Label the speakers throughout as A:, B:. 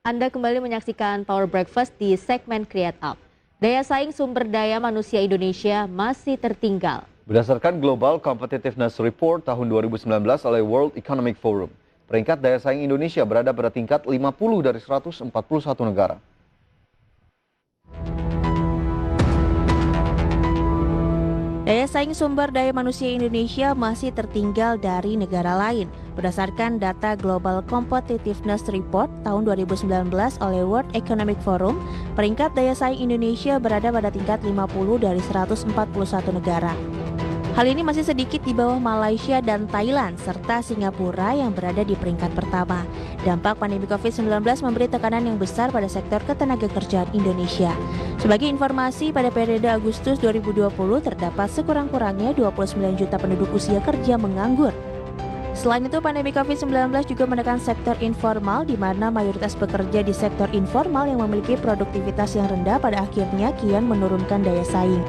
A: Anda kembali menyaksikan Power Breakfast di segmen Create Up. Daya saing sumber daya manusia Indonesia masih tertinggal.
B: Berdasarkan Global Competitiveness Report tahun 2019 oleh World Economic Forum, peringkat daya saing Indonesia berada pada tingkat 50 dari 141 negara.
C: Daya saing sumber daya manusia Indonesia masih tertinggal dari negara lain. Berdasarkan data Global Competitiveness Report tahun 2019 oleh World Economic Forum, peringkat daya saing Indonesia berada pada tingkat 50 dari 141 negara. Hal ini masih sedikit di bawah Malaysia dan Thailand, serta Singapura yang berada di peringkat pertama. Dampak pandemi COVID-19 memberi tekanan yang besar pada sektor ketenagakerjaan Indonesia. Sebagai informasi, pada periode Agustus 2020 terdapat sekurang-kurangnya 29 juta penduduk usia kerja menganggur. Selain itu, pandemi COVID-19 juga menekan sektor informal, di mana mayoritas pekerja di sektor informal yang memiliki produktivitas yang rendah pada akhirnya kian menurunkan daya saing.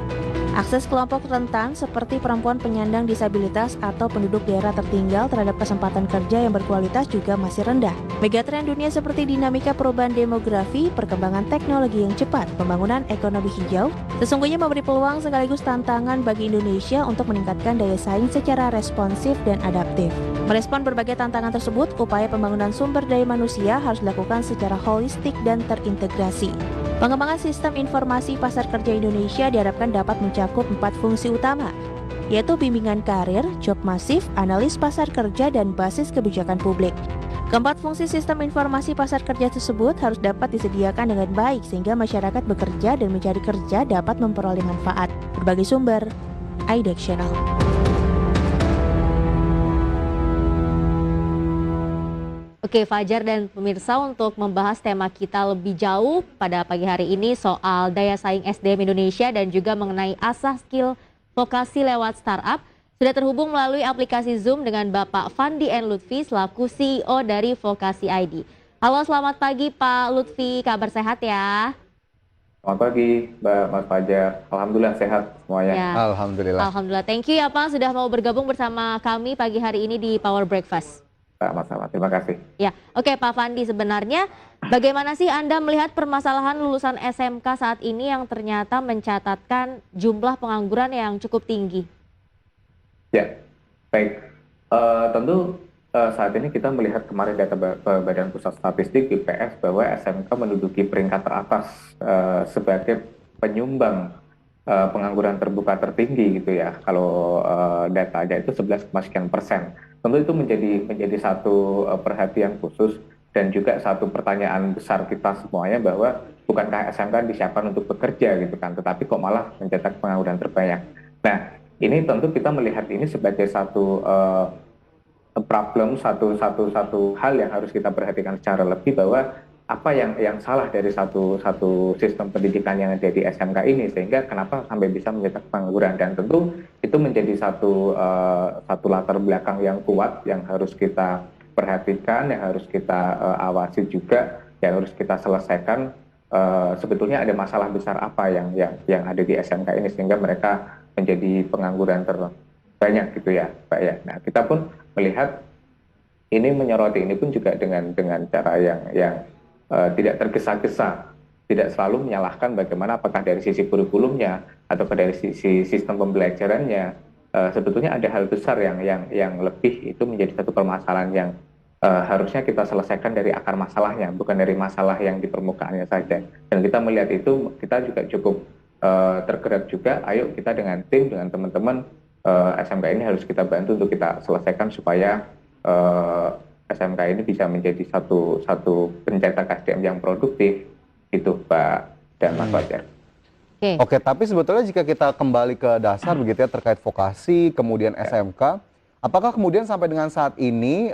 C: Akses kelompok rentan seperti perempuan penyandang disabilitas atau penduduk daerah tertinggal terhadap kesempatan kerja yang berkualitas juga masih rendah. Megatrend dunia seperti dinamika perubahan demografi, perkembangan teknologi yang cepat, pembangunan ekonomi hijau, sesungguhnya memberi peluang sekaligus tantangan bagi Indonesia untuk meningkatkan daya saing secara responsif dan adaptif. Merespon berbagai tantangan tersebut, upaya pembangunan sumber daya manusia harus dilakukan secara holistik dan terintegrasi. Pengembangan sistem informasi pasar kerja Indonesia diharapkan dapat mencakup 4 fungsi utama, yaitu bimbingan karir, job masif, analis pasar kerja, dan basis kebijakan publik. Keempat fungsi sistem informasi pasar kerja tersebut harus dapat disediakan dengan baik sehingga masyarakat bekerja dan mencari kerja dapat memperoleh manfaat. Berbagai sumber, IDEX Channel.
A: Oke, Fajar dan pemirsa, untuk membahas tema kita lebih jauh pada pagi hari ini soal daya saing SDM Indonesia dan juga mengenai asah skill vokasi lewat startup, sudah terhubung melalui aplikasi Zoom dengan Bapak Fandi N. Lutfi selaku CEO dari Vokasi ID. Halo, selamat pagi Pak Lutfi, kabar sehat ya?
D: Selamat pagi, Mas Fajar. Alhamdulillah sehat semuanya.
A: Ya. Alhamdulillah. Thank you ya Pak sudah mau bergabung bersama kami pagi hari ini di Power Breakfast.
D: Sama-sama, terima kasih.
A: Ya, oke Pak Fandi, sebenarnya bagaimana sih Anda melihat permasalahan lulusan SMK saat ini yang ternyata mencatatkan jumlah pengangguran yang cukup tinggi?
D: Ya, baik. Tentu saat ini kita melihat kemarin data Badan Pusat Statistik BPS bahwa SMK menduduki peringkat teratas sebagai penyumbang pengangguran terbuka tertinggi gitu ya. Kalau datanya itu 11,sekian%. Tentu itu menjadi satu perhatian khusus dan juga satu pertanyaan besar kita semuanya bahwa bukankah SMK disiapkan untuk bekerja gitu kan, tetapi kok malah mencetak pengangguran terbanyak. Nah, ini tentu kita melihat ini sebagai satu problem, satu hal yang harus kita perhatikan secara lebih bahwa apa yang salah dari satu sistem pendidikan yang ada di SMK ini sehingga kenapa sampai bisa mencetak pengangguran, dan tentu itu menjadi satu latar belakang yang kuat yang harus kita perhatikan, yang harus kita awasi juga, yang harus kita selesaikan. Sebetulnya ada masalah besar apa yang ada di SMK ini sehingga mereka menjadi pengangguran terbanyak gitu ya Pak ya. Nah, kita pun melihat ini, menyoroti ini pun juga dengan cara yang tidak tergesa-gesa, tidak selalu menyalahkan bagaimana apakah dari sisi kurikulumnya atau dari sisi sistem pembelajarannya. Sebetulnya ada hal besar yang lebih, itu menjadi satu permasalahan yang harusnya kita selesaikan dari akar masalahnya, bukan dari masalah yang di permukaannya saja. Dan kita melihat itu, kita juga cukup tergerak juga. Ayo kita dengan tim, dengan teman-teman SMK ini harus kita bantu untuk kita selesaikan supaya SMK ini bisa menjadi satu pencetak SDM yang produktif, gitu Pak dan Mas Fajar.
B: Oke, tapi sebetulnya jika kita kembali ke dasar begitu ya terkait vokasi, kemudian SMK, apakah kemudian sampai dengan saat ini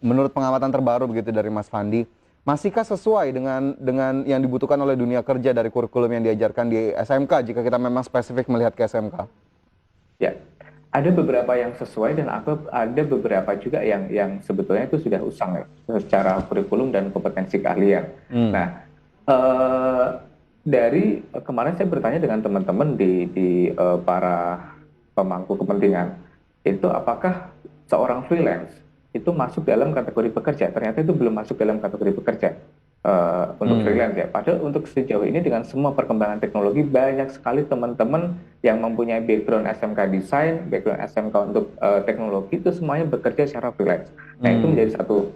B: menurut pengamatan terbaru begitu dari Mas Fandi, masihkah sesuai dengan yang dibutuhkan oleh dunia kerja dari kurikulum yang diajarkan di SMK jika kita memang spesifik melihat ke SMK?
D: Ya. Ada beberapa yang sesuai dan ada beberapa juga yang sebetulnya itu sudah usang ya, secara kurikulum dan kompetensi keahlian. Nah, dari kemarin saya bertanya dengan teman-teman di para pemangku kepentingan, itu apakah seorang freelance itu masuk dalam kategori pekerja, ternyata itu belum masuk dalam kategori pekerja untuk freelance ya. Padahal untuk sejauh ini dengan semua perkembangan teknologi banyak sekali teman-teman yang mempunyai background SMK desain, background SMK untuk teknologi itu semuanya bekerja secara freelance. Nah itu menjadi satu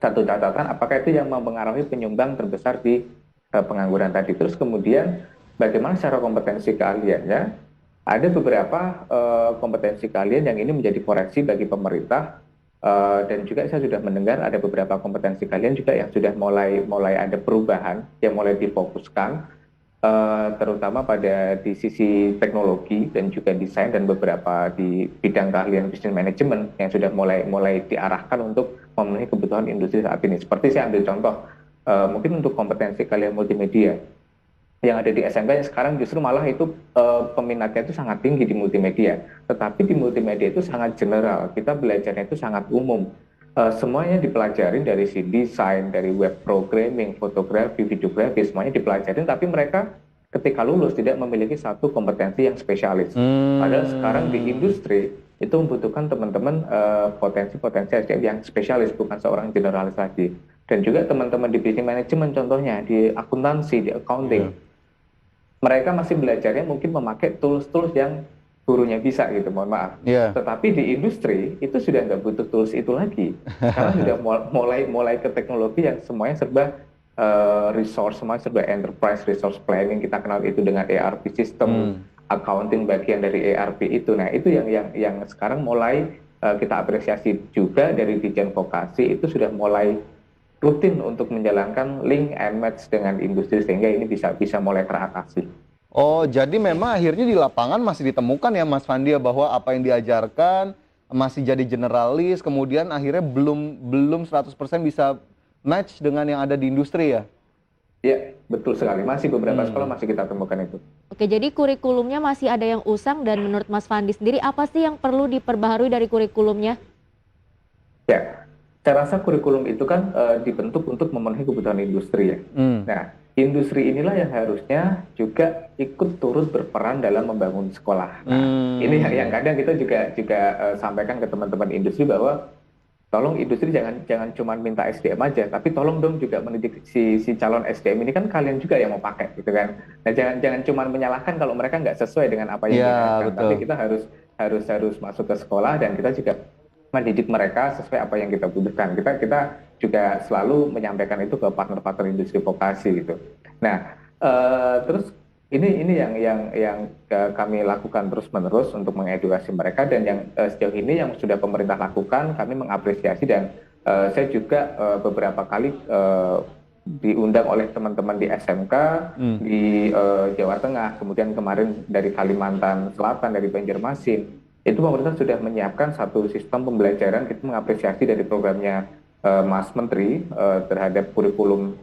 D: catatan. Apakah itu yang mempengaruhi penyumbang terbesar di pengangguran tadi? Terus kemudian bagaimana secara kompetensi keahliannya? Ada beberapa kompetensi keahlian yang ini menjadi koreksi bagi pemerintah. Dan juga saya sudah mendengar ada beberapa kompetensi kalian juga yang sudah mulai ada perubahan yang mulai difokuskan terutama pada di sisi teknologi dan juga desain dan beberapa di bidang keahlian business management yang sudah mulai diarahkan untuk memenuhi kebutuhan industri saat ini. Seperti saya ambil contoh mungkin untuk kompetensi kalian multimedia yang ada di SMK yang sekarang justru malah itu peminatnya itu sangat tinggi di multimedia. Tetapi di multimedia itu sangat general, kita belajarnya itu sangat umum. Semuanya dipelajarin dari si desain, dari web programming, fotografi, videografi, semuanya dipelajarin. Tapi mereka ketika lulus tidak memiliki satu kompetensi yang spesialis. Padahal sekarang di industri itu membutuhkan teman-teman potensi-potensi SDM yang spesialis, bukan seorang generalis lagi. Dan juga teman-teman di business management contohnya, di akuntansi, di accounting. Mereka masih belajarnya mungkin memakai tools-tools yang gurunya bisa gitu, mohon maaf. Tetapi di industri itu sudah nggak butuh tools itu lagi, karena sudah mulai ke teknologi yang semuanya serba resource, semuanya serba enterprise resource planning. Kita kenal itu dengan ERP system, accounting bagian dari ERP itu. Nah itu yang sekarang mulai kita apresiasi juga dari Ditjen Vokasi itu sudah mulai rutin untuk menjalankan link and match dengan industri sehingga ini bisa mulai teratasi.
B: Oh, jadi memang akhirnya di lapangan masih ditemukan ya Mas Fandi bahwa apa yang diajarkan masih jadi generalis, kemudian akhirnya belum 100% bisa match dengan yang ada di industri ya?
D: Iya, betul sekali. Masih beberapa sekolah masih kita temukan itu.
A: Oke, jadi kurikulumnya masih ada yang usang dan menurut Mas Fandi sendiri apa sih yang perlu diperbaharui dari kurikulumnya?
D: Ya, saya rasa kurikulum itu kan dibentuk untuk memenuhi kebutuhan industri ya. Nah, industri inilah yang harusnya juga ikut turut berperan dalam membangun sekolah. Nah, ini yang kadang kita juga sampaikan ke teman-teman industri bahwa tolong industri jangan cuma minta SDM aja, tapi tolong dong juga mendidik si calon SDM ini kan kalian juga yang mau pakai gitu kan. Nah, jangan cuma menyalahkan kalau mereka nggak sesuai dengan apa yang diinginkan, tapi kita harus masuk ke sekolah dan kita juga mendidik mereka sesuai apa yang kita butuhkan. Kita juga selalu menyampaikan itu ke partner-partner industri vokasi gitu. Nah, terus ini yang kami lakukan terus-menerus untuk mengedukasi mereka, dan yang sejauh ini yang sudah pemerintah lakukan kami mengapresiasi, dan saya juga beberapa kali diundang oleh teman-teman di SMK di Jawa Tengah, kemudian kemarin dari Kalimantan Selatan, dari Banjarmasin. Itu pemerintah sudah menyiapkan satu sistem pembelajaran. Kita mengapresiasi dari programnya Mas Menteri terhadap kurikulum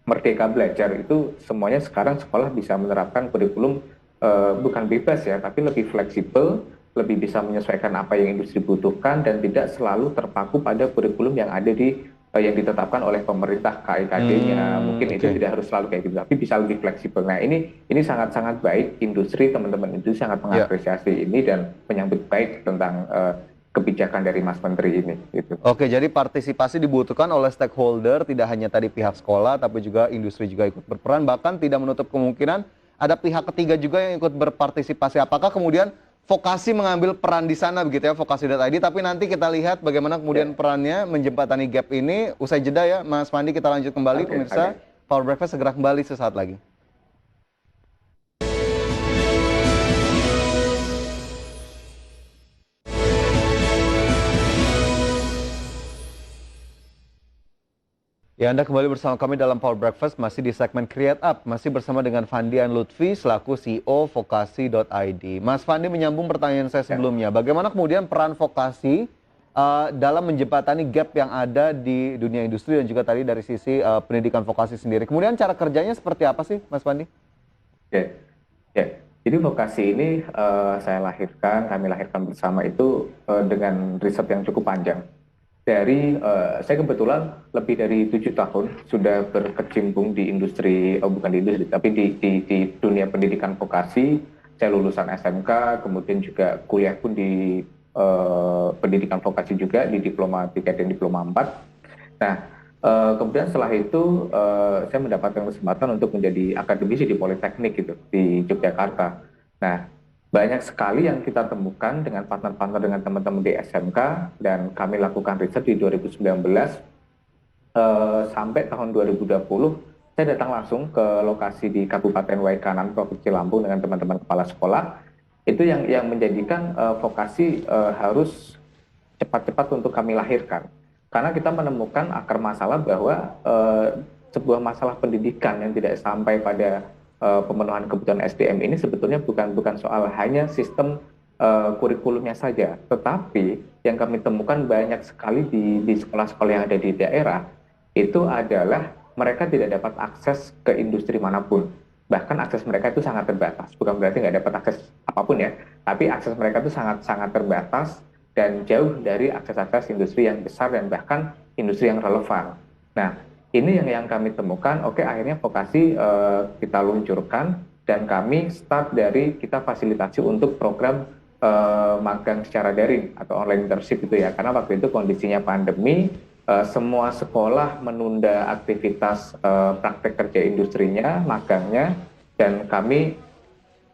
D: Merdeka Belajar. Itu semuanya sekarang sekolah bisa menerapkan kurikulum bukan bebas ya, tapi lebih fleksibel, lebih bisa menyesuaikan apa yang industri butuhkan dan tidak selalu terpaku pada kurikulum yang ada di yang ditetapkan oleh pemerintah KIKD-nya. Mungkin itu tidak harus selalu kayak gitu, tapi bisa lebih fleksibel. Nah ini sangat-sangat baik. Industri, teman-teman industri sangat mengapresiasi ini dan menyambut baik tentang kebijakan dari Mas Menteri ini. Gitu.
B: Oke, jadi partisipasi dibutuhkan oleh stakeholder, tidak hanya tadi pihak sekolah, tapi juga industri juga ikut berperan. Bahkan tidak menutup kemungkinan ada pihak ketiga juga yang ikut berpartisipasi. Apakah kemudian Vokasi mengambil peran di sana begitu ya, Vokasi.id, tapi nanti kita lihat bagaimana kemudian perannya menjembatani gap ini. Usai jeda ya Mas Fandi, kita lanjut kembali pemirsa. Power Breakfast segera kembali sesaat lagi. Ya, Anda kembali bersama kami dalam Power Breakfast, masih di segmen Create Up, masih bersama dengan Fandian Lutfi selaku CEO Vokasi.id. Mas Fandi, menyambung pertanyaan saya sebelumnya, bagaimana kemudian peran Vokasi dalam menjembatani gap yang ada di dunia industri dan juga tadi dari sisi pendidikan vokasi sendiri. Kemudian cara kerjanya seperti apa sih, Mas Fandi?
D: Jadi Vokasi ini kami lahirkan bersama itu dengan riset yang cukup panjang. Saya kebetulan lebih dari 7 tahun sudah berkecimpung di industri, bukan di industri, tapi di dunia pendidikan vokasi. Saya lulusan SMK, kemudian juga kuliah pun di pendidikan vokasi juga di diploma 3 dan diploma 4. Nah, kemudian setelah itu saya mendapatkan kesempatan untuk menjadi akademisi di Politeknik gitu di Yogyakarta. Nah, banyak sekali yang kita temukan dengan partner-partner dengan teman-teman di SMK, dan kami lakukan riset di 2019 sampai tahun 2020. Saya datang langsung ke lokasi di Kabupaten Waikanan, Provinsi Lampung dengan teman-teman kepala sekolah. Itu yang menjadikan vokasi harus cepat-cepat untuk kami lahirkan. Karena kita menemukan akar masalah bahwa sebuah masalah pendidikan yang tidak sampai pada pemenuhan kebutuhan SDM ini sebetulnya bukan soal hanya sistem kurikulumnya saja, tetapi yang kami temukan banyak sekali di sekolah-sekolah yang ada di daerah itu adalah mereka tidak dapat akses ke industri manapun. Bahkan akses mereka itu sangat terbatas. Bukan berarti nggak dapat akses apapun ya, tapi akses mereka itu sangat terbatas dan jauh dari akses-akses industri yang besar dan bahkan industri yang relevan. Nah, ini yang kami temukan. Oke, akhirnya vokasi kita luncurkan, dan kami start dari kita fasilitasi untuk program magang secara daring atau online internship itu ya, karena waktu itu kondisinya pandemi, semua sekolah menunda aktivitas praktek kerja industrinya, magangnya, dan kami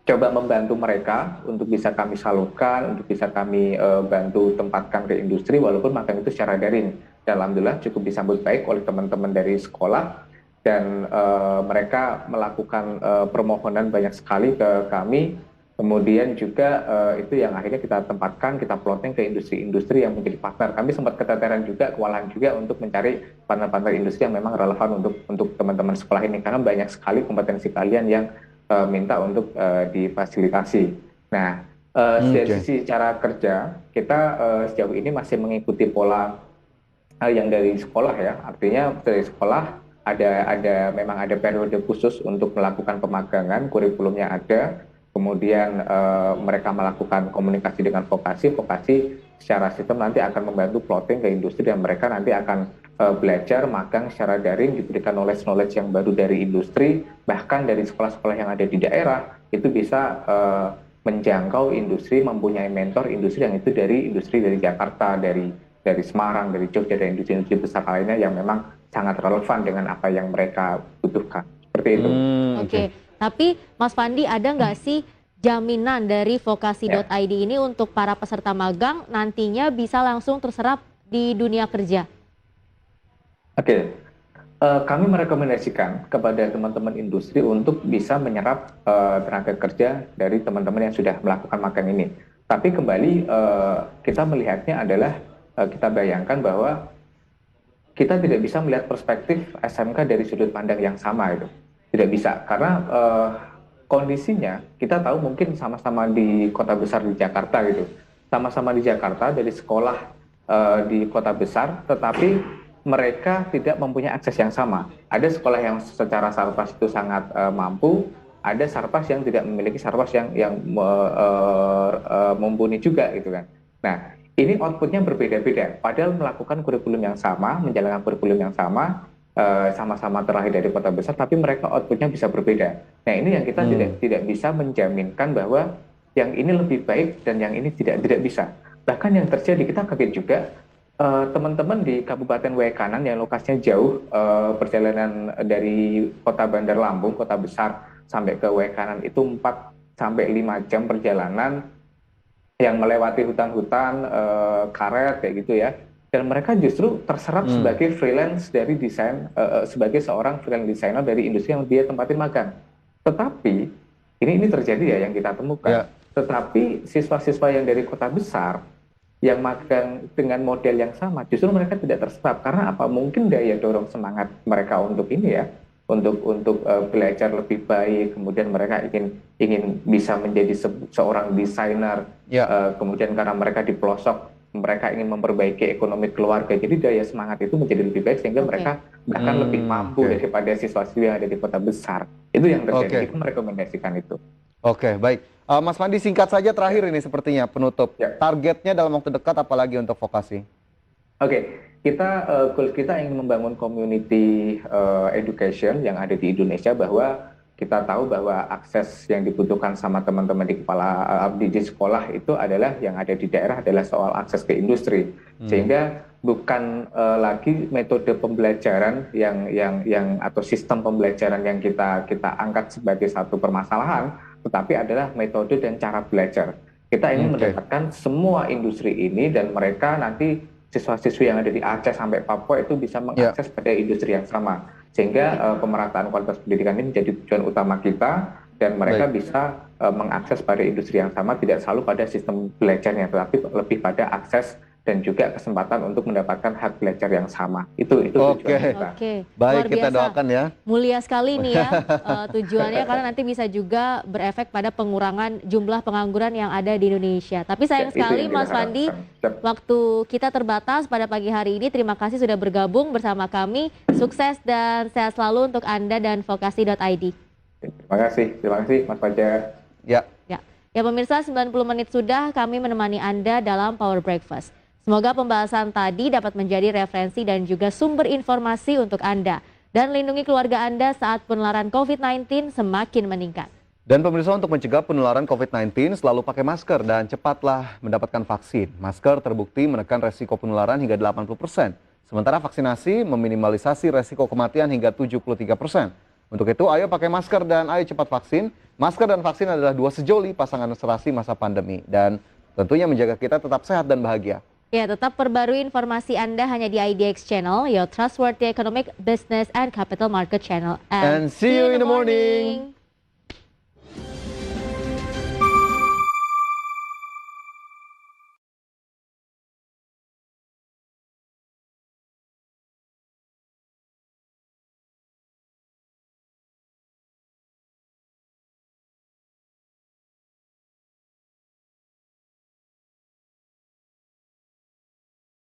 D: coba membantu mereka untuk bisa kami salurkan, untuk bisa kami bantu tempatkan ke industri walaupun magang itu secara daring. Dan alhamdulillah cukup disambut baik oleh teman-teman dari sekolah, dan mereka melakukan permohonan banyak sekali ke kami. Kemudian juga itu yang akhirnya kita tempatkan, kita plotting ke industri-industri yang menjadi partner. Kami sempat keteteran juga, kewalahan juga untuk mencari partner-partner industri yang memang relevan untuk teman-teman sekolah ini, karena banyak sekali kompetensi kalian yang minta untuk difasilitasi. Nah, dari sisi cara kerja, kita sejauh ini masih mengikuti pola yang dari sekolah ya. Artinya dari sekolah memang ada periode khusus untuk melakukan pemagangan, kurikulumnya ada. Kemudian mereka melakukan komunikasi dengan vokasi secara sistem nanti akan membantu plotting ke industri, dan mereka nanti akan belajar magang secara daring, diberikan knowledge yang baru dari industri, bahkan dari sekolah-sekolah yang ada di daerah itu bisa menjangkau industri, mempunyai mentor industri yang itu dari Jakarta, dari Semarang, dari Jogja, dan industri-industri besar lainnya yang memang sangat relevan dengan apa yang mereka butuhkan. Seperti itu.
A: Oke. Tapi Mas Fandi, ada nggak sih jaminan dari vokasi.id ini untuk para peserta magang nantinya bisa langsung terserap di dunia kerja?
D: Oke. Kami merekomendasikan kepada teman-teman industri untuk bisa menyerap tenaga kerja dari teman-teman yang sudah melakukan magang ini. Tapi kembali kita melihatnya adalah kita bayangkan bahwa kita tidak bisa melihat perspektif SMK dari sudut pandang yang sama itu. Tidak bisa, karena kondisinya kita tahu mungkin sama-sama di kota besar di Jakarta gitu. Sama-sama di Jakarta dari sekolah di kota besar, tetapi mereka tidak mempunyai akses yang sama. Ada sekolah yang secara sarpas itu sangat mampu, ada sarpas yang tidak memiliki sarpas yang mumpuni juga gitu kan. Nah, ini outputnya berbeda-beda, padahal melakukan kurikulum yang sama, menjalankan kurikulum yang sama-sama terlahir dari kota besar, tapi mereka outputnya bisa berbeda. Nah, ini yang kita tidak bisa menjaminkan bahwa yang ini lebih baik dan yang ini tidak bisa. Bahkan yang terjadi, kita kaget juga, teman-teman di Kabupaten Waikanan yang lokasinya jauh, perjalanan dari kota Bandar Lampung, kota besar, sampai ke Waikanan itu 4-5 jam perjalanan yang melewati hutan-hutan, karet kayak gitu ya. Dan mereka justru terserap sebagai freelance dari desain, sebagai seorang freelance designer dari industri yang dia tempatin magang. Tetapi ini terjadi ya yang kita temukan. Tetapi siswa-siswa yang dari kota besar yang magang dengan model yang sama, justru mereka tidak terserap. Karena apa? Mungkin daya dorong semangat mereka untuk ini ya, untuk belajar lebih baik. Kemudian mereka ingin bisa menjadi seorang desainer. Kemudian karena mereka di pelosok, mereka ingin memperbaiki ekonomi keluarga, jadi daya semangat itu menjadi lebih baik sehingga mereka bahkan lebih mampu daripada siswa-siswi yang ada di kota besar. Itu yang terjadi, kita merekomendasikan itu.
B: Oke, baik. Mas Fandi, singkat saja terakhir ini sepertinya penutup. Targetnya dalam waktu dekat apalagi untuk vokasi?
D: Kita ingin membangun community education yang ada di Indonesia, bahwa kita tahu bahwa akses yang dibutuhkan sama teman-teman di sekolah itu adalah yang ada di daerah adalah soal akses ke industri, sehingga bukan lagi metode pembelajaran yang atau sistem pembelajaran yang kita angkat sebagai satu permasalahan, tetapi adalah metode dan cara belajar. Kita ingin mendapatkan semua industri ini dan mereka nanti siswa-siswi yang ada di Aceh sampai Papua itu bisa mengakses pada industri yang sama, sehingga pemerataan kualitas pendidikan ini menjadi tujuan utama kita dan mereka bisa mengakses pada industri yang sama, tidak selalu pada sistem belajarnya, tetapi lebih pada akses dan juga kesempatan untuk mendapatkan hak belajar yang sama. Itu tujuan kita.
B: Baik, kita doakan ya.
A: Mulia sekali nih ya tujuannya, karena nanti bisa juga berefek pada pengurangan jumlah pengangguran yang ada di Indonesia. Tapi sayang sekali Mas Fandi, waktu kita terbatas pada pagi hari ini. Terima kasih sudah bergabung bersama kami. Sukses dan sehat selalu untuk Anda dan vokasi.id.
D: Terima kasih Mas Fajar.
A: Ya, pemirsa, 90 menit sudah kami menemani Anda dalam Power Breakfast. Semoga pembahasan tadi dapat menjadi referensi dan juga sumber informasi untuk Anda dan lindungi keluarga Anda saat penularan COVID-19 semakin meningkat.
B: Dan pemirsa, untuk mencegah penularan COVID-19 selalu pakai masker dan cepatlah mendapatkan vaksin. Masker terbukti menekan resiko penularan hingga 80%. Sementara vaksinasi meminimalisasi resiko kematian hingga 73%. Untuk itu, ayo pakai masker dan ayo cepat vaksin. Masker dan vaksin adalah dua sejoli pasangan serasi masa pandemi. Dan tentunya menjaga kita tetap sehat dan bahagia.
A: Ya, tetap perbarui informasi Anda hanya di IDX Channel, your trustworthy economic, business, and capital market channel.
B: And see you in the morning.